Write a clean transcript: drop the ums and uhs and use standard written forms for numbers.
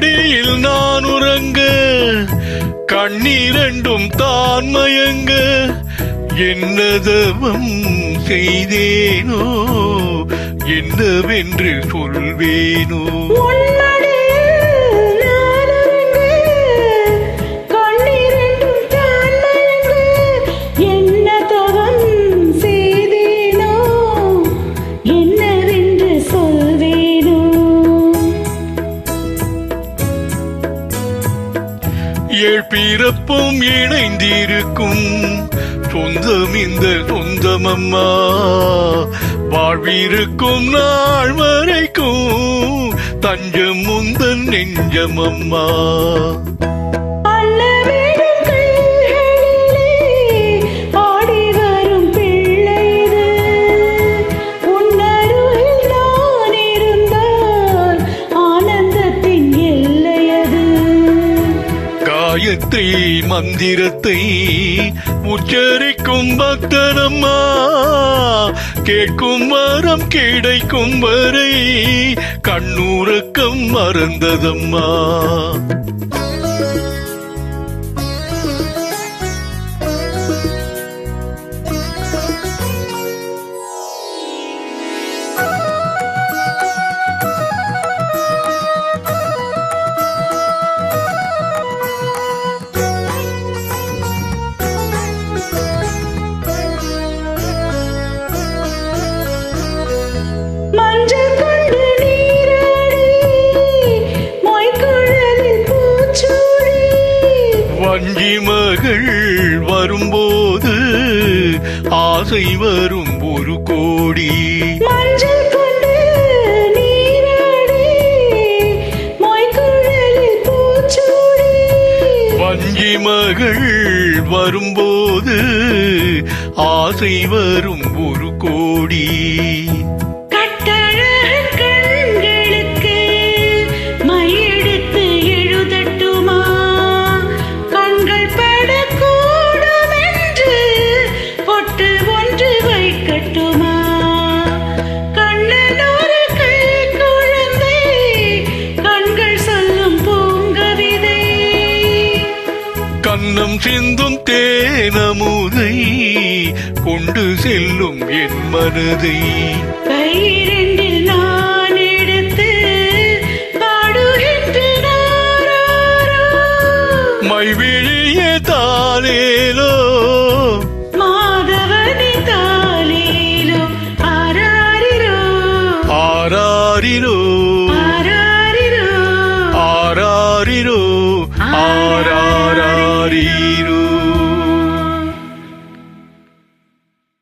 மடியில் நான் உறங்க கண்ணீரண்டும் தான் மயங்க என்னதவம் செய்தேனோ என்னவென்று சொல்வேனோ. பிறப்பும் இணைந்திருக்கும் சொந்தம் இந்த சொந்தமம்மா வாழ்விருக்கும் நாள் வரைக்கும் தஞ்சம் முந்தன் நெஞ்சமம்மா. காயத்ரி மந்திரத்தை உச்சரிக்கும் பக்தனம்மா கேட்கும் வரம் கிடைக்கும் வரை கண்ணூரக்கம் மறந்ததம்மா. வஞ்சி மகள் வரும்போது ஆசை வரும் ஒரு கோடி. வஞ்சி மகள் வரும்போது ஆசை வரும் ஒரு கோடி. கண்ணம் சிந்தும் தேனமுதை கொண்டு செல்லும் என் மனதை கையிரண்டில் நான் எடுத்து பாடுகின்றேன். மைவிழிய தானே